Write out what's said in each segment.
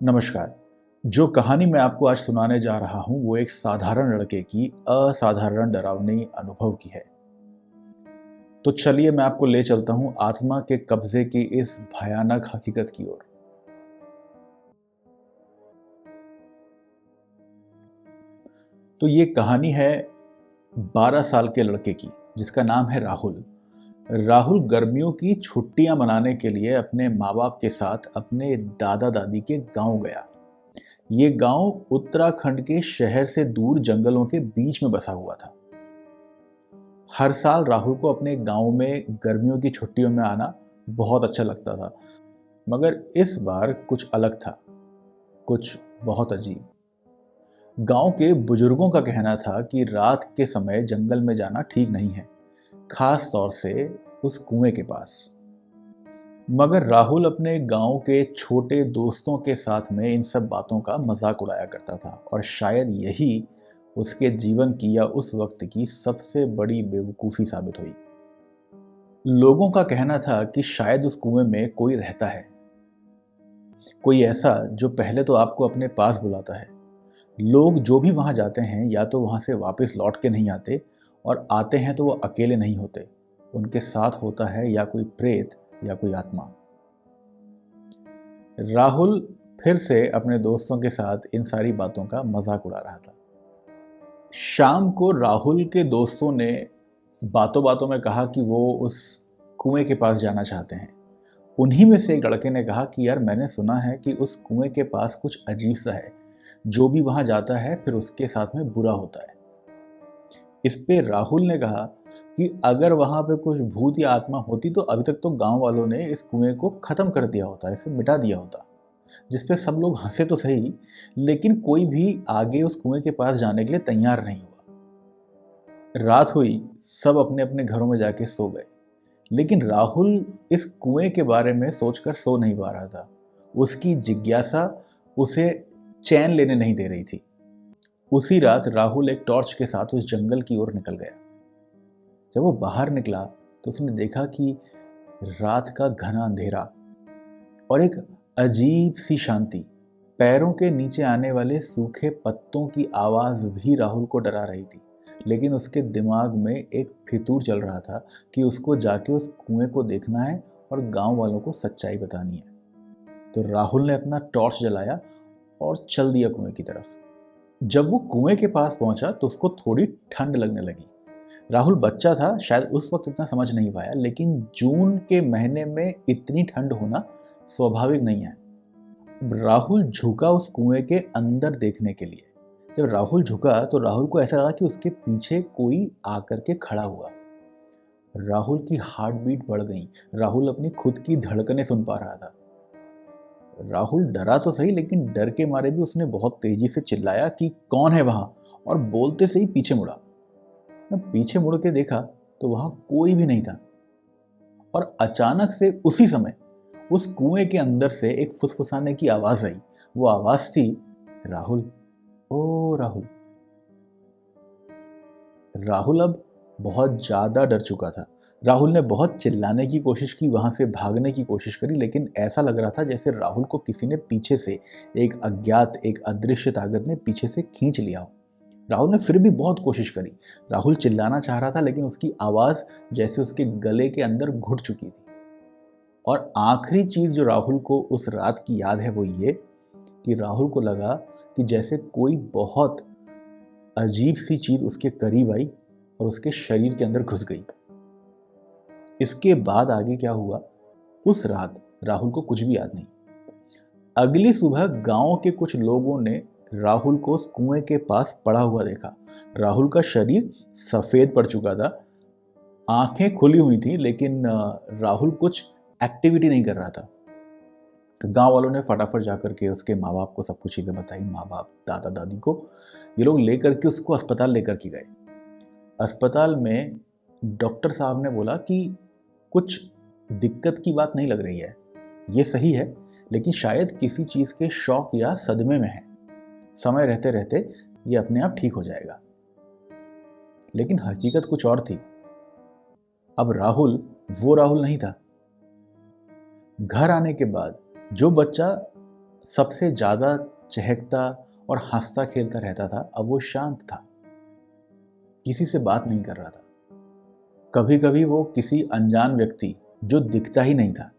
नमस्कार। जो कहानी मैं आपको आज सुनाने जा रहा हूँ वो एक साधारण लड़के की असाधारण डरावनी अनुभव की है। तो चलिए मैं आपको ले चलता हूँ आत्मा के कब्जे की इस भयानक हकीकत की ओर। तो ये कहानी है 12 साल के लड़के की जिसका नाम है राहुल। राहुल गर्मियों की छुट्टियां मनाने के लिए अपने माँ बाप के साथ अपने दादा दादी के गांव गया। ये गांव उत्तराखंड के शहर से दूर जंगलों के बीच में बसा हुआ था। हर साल राहुल को अपने गांव में गर्मियों की छुट्टियों में आना बहुत अच्छा लगता था, मगर इस बार कुछ अलग था, कुछ बहुत अजीब। गांव के बुजुर्गों का कहना था कि रात के समय जंगल में जाना ठीक नहीं है, खास तौर से उस कुएं के पास। मगर राहुल अपने गांव के छोटे दोस्तों के साथ में इन सब बातों का मजाक उड़ाया करता था और शायद यही उसके जीवन की या उस वक्त की सबसे बड़ी बेवकूफ़ी साबित हुई। लोगों का कहना था कि शायद उस कुएं में कोई रहता है, कोई ऐसा जो पहले तो आपको अपने पास बुलाता है। लोग जो भी वहां जाते हैं या तो वहां से वापस लौट के नहीं आते, और आते हैं तो वो अकेले नहीं होते, उनके साथ होता है या कोई प्रेत या कोई आत्मा। राहुल फिर से अपने दोस्तों के साथ इन सारी बातों का मजाक उड़ा रहा था। शाम को राहुल के दोस्तों ने बातों बातों में कहा कि वो उस कुएं के पास जाना चाहते हैं। उन्हीं में से एक लड़के ने कहा कि यार, मैंने सुना है कि उस कुएं के पास कुछ अजीब सा है, जो भी वहां जाता है फिर उसके साथ में बुरा होता है। इस पे राहुल ने कहा कि अगर वहां पे कुछ भूत या आत्मा होती तो अभी तक तो गांव वालों ने इस कुएं को खत्म कर दिया होता, इसे मिटा दिया होता। जिसपे सब लोग हंसे तो सही, लेकिन कोई भी आगे उस कुएं के पास जाने के लिए तैयार नहीं हुआ। रात हुई, सब अपने अपने घरों में जाके सो गए, लेकिन राहुल इस कुएं के बारे में सोचकर सो नहीं पा रहा था। उसकी जिज्ञासा उसे चैन लेने नहीं दे रही थी। उसी रात राहुल एक टॉर्च के साथ उस जंगल की ओर निकल गया। जब वो बाहर निकला तो उसने देखा कि रात का घना अंधेरा और एक अजीब सी शांति। पैरों के नीचे आने वाले सूखे पत्तों की आवाज भी राहुल को डरा रही थी, लेकिन उसके दिमाग में एक फितूर चल रहा था कि उसको जाके उस कुएं को देखना है और गांव वालों को सच्चाई बतानी है। तो राहुल ने अपना टॉर्च जलाया और चल दिया कुएं की तरफ। जब वो कुएं के पास पहुंचा तो उसको थोड़ी ठंड लगने लगी। राहुल बच्चा था, शायद उस वक्त इतना समझ नहीं पाया, लेकिन जून के महीने में इतनी ठंड होना स्वाभाविक नहीं है। राहुल झुका उस कुएं के अंदर देखने के लिए। जब राहुल झुका तो राहुल को ऐसा लगा कि उसके पीछे कोई आकर के खड़ा हुआ। राहुल की हार्ट बीट बढ़ गई। राहुल अपनी खुद की धड़कनें सुन पा रहा था। राहुल डरा तो सही, लेकिन डर के मारे भी उसने बहुत तेजी से चिल्लाया कि कौन है वहां, और बोलते से ही पीछे मुड़ा। मैं पीछे मुड़ के देखा तो वहां कोई भी नहीं था, और अचानक से उसी समय उस कुएं के अंदर से एक फुसफुसाने की आवाज आई। वो आवाज थी, राहुल, ओ राहुल। राहुल अब बहुत ज्यादा डर चुका था। राहुल ने बहुत चिल्लाने की कोशिश की, वहां से भागने की कोशिश करी, लेकिन ऐसा लग रहा था जैसे राहुल को किसी ने पीछे से, एक अज्ञात, एक अदृश्य ताकत ने पीछे से खींच लिया हो। राहुल ने फिर भी बहुत कोशिश करी। राहुल चिल्लाना चाह रहा था, लेकिन उसकी आवाज जैसे उसके गले के अंदर घुट चुकी थी। और आखिरी चीज जो राहुल को उस रात की याद है वो ये कि राहुल को लगा कि जैसे कोई बहुत अजीब सी चीज उसके करीब आई और उसके शरीर के अंदर घुस गई। इसके बाद आगे क्या हुआ उस रात राहुल को कुछ भी याद नहीं। अगली सुबह गांव के कुछ लोगों ने राहुल को उस कुएं के पास पड़ा हुआ देखा। राहुल का शरीर सफेद पड़ चुका था, आंखें खुली हुई थी, लेकिन राहुल कुछ एक्टिविटी नहीं कर रहा था। गांव वालों ने फटाफट जाकर के उसके माँ बाप को सब कुछ चीज़ें बताई। माँ बाप, दादा दादी को ये लोग लेकर के उसको अस्पताल लेकर के गए। अस्पताल में डॉक्टर साहब ने बोला कि कुछ दिक्कत की बात नहीं लग रही है, ये सही है, लेकिन शायद किसी चीज़ के शौक या सदमे में है। समय रहते रहते ये अपने आप ठीक हो जाएगा। लेकिन हकीकत कुछ और थी। अब राहुल वो राहुल नहीं था। घर आने के बाद जो बच्चा सबसे ज़्यादा चहकता और हंसता खेलता रहता था, अब वो शांत था, किसी से बात नहीं कर रहा था। कभी कभी वो किसी अनजान व्यक्ति जो दिखता ही नहीं था,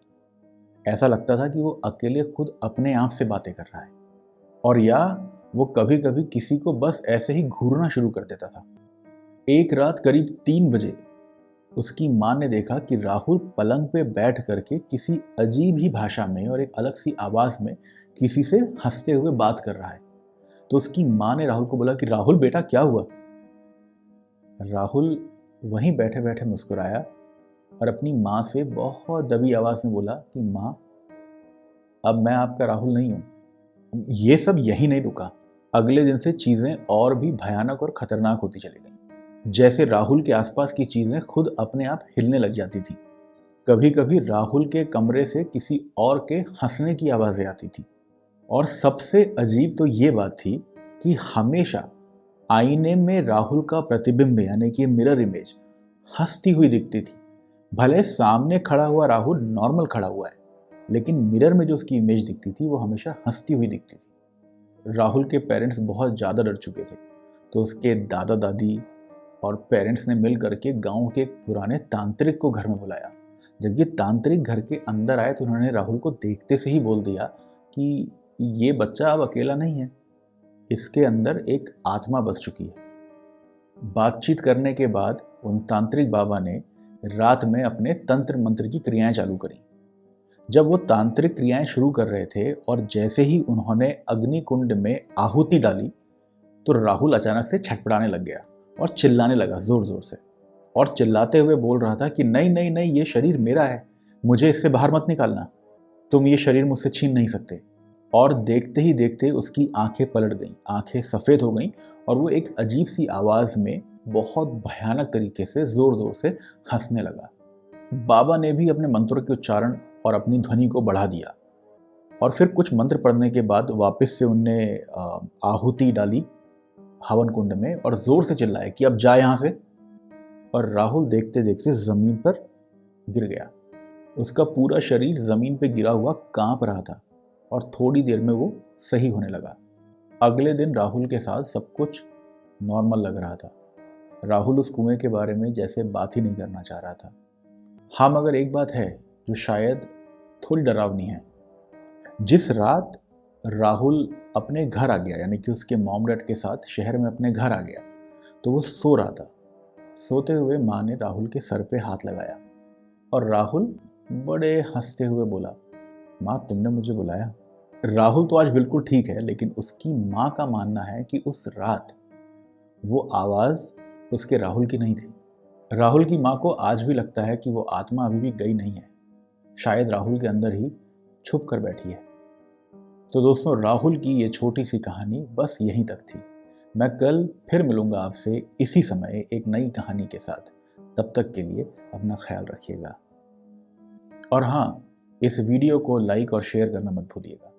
ऐसा लगता था कि वो अकेले खुद अपने आप से बातें कर रहा है, और या वो कभी कभी किसी को बस ऐसे ही घूरना शुरू कर देता था। एक रात करीब 3 बजे उसकी माँ ने देखा कि राहुल पलंग पे बैठ करके किसी अजीब ही भाषा में और एक अलग सी आवाज़ में किसी से हंसते हुए बात कर रहा है। तो उसकी माँ ने राहुल को बोला कि राहुल बेटा क्या हुआ। राहुल वहीं बैठे बैठे मुस्कुराया और अपनी माँ से बहुत दबी आवाज़ में बोला कि माँ, अब मैं आपका राहुल नहीं हूँ। ये सब यही नहीं रुका, अगले दिन से चीज़ें और भी भयानक और खतरनाक होती चली गईं। जैसे राहुल के आसपास की चीज़ें खुद अपने आप हिलने लग जाती थी। कभी कभी राहुल के कमरे से किसी और के हंसने की आवाज़ें आती थी। और सबसे अजीब तो ये बात थी कि हमेशा आईने में राहुल का प्रतिबिंब यानी कि मिरर इमेज हंसती हुई दिखती थी। भले सामने खड़ा हुआ राहुल नॉर्मल खड़ा हुआ है, लेकिन मिरर में जो उसकी इमेज दिखती थी वो हमेशा हंसती हुई दिखती थी। राहुल के पेरेंट्स बहुत ज़्यादा डर चुके थे, तो उसके दादा दादी और पेरेंट्स ने मिल करके गांव के एक पुराने तांत्रिक को घर में बुलाया। जब ये तांत्रिक घर के अंदर आए तो उन्होंने राहुल को देखते से ही बोल दिया कि ये बच्चा अब अकेला नहीं है, इसके अंदर एक आत्मा बस चुकी है। बातचीत करने के बाद उन तांत्रिक बाबा ने रात में अपने तंत्र मंत्र की क्रियाएं चालू करी। जब वो तांत्रिक क्रियाएं शुरू कर रहे थे और जैसे ही उन्होंने अग्नि कुंड में आहुति डाली तो राहुल अचानक से छटपटाने लग गया और चिल्लाने लगा जोर जोर से, और चिल्लाते हुए बोल रहा था कि नहीं नहीं नहीं, ये शरीर मेरा है, मुझे इससे बाहर मत निकालना, तुम ये शरीर मुझसे छीन नहीं सकते। और देखते ही देखते उसकी आंखें पलट गईं, आंखें सफ़ेद हो गईं, और वो एक अजीब सी आवाज़ में बहुत भयानक तरीके से ज़ोर ज़ोर से हंसने लगा। बाबा ने भी अपने मंत्रों के उच्चारण और अपनी ध्वनि को बढ़ा दिया, और फिर कुछ मंत्र पढ़ने के बाद वापस से उनने आहुति डाली हवन कुंड में और ज़ोर से चिल्लाया कि अब जा यहाँ से। और राहुल देखते देखते ज़मीन पर गिर गया। उसका पूरा शरीर ज़मीन पर गिरा हुआ कांप रहा था, और थोड़ी देर में वो सही होने लगा। अगले दिन राहुल के साथ सब कुछ नॉर्मल लग रहा था। राहुल उस कुएं के बारे में जैसे बात ही नहीं करना चाह रहा था। हाँ, मगर एक बात है जो शायद थोड़ी डरावनी है। जिस रात राहुल अपने घर आ गया, यानी कि उसके मॉम डैड के साथ शहर में अपने घर आ गया, तो वो सो रहा था। सोते हुए माँ ने राहुल के सर पे हाथ लगाया और राहुल बड़े हंसते हुए बोला, माँ तुमने मुझे बुलाया। राहुल तो आज बिल्कुल ठीक है, लेकिन उसकी माँ का मानना है कि उस रात वो आवाज़ उसके राहुल की नहीं थी। राहुल की माँ को आज भी लगता है कि वो आत्मा अभी भी गई नहीं है, शायद राहुल के अंदर ही छुप कर बैठी है। तो दोस्तों, राहुल की ये छोटी सी कहानी बस यहीं तक थी। मैं कल फिर मिलूंगा आपसे इसी समय एक नई कहानी के साथ। तब तक के लिए अपना ख्याल रखिएगा, और हाँ, इस वीडियो को लाइक और शेयर करना मत भूलिएगा।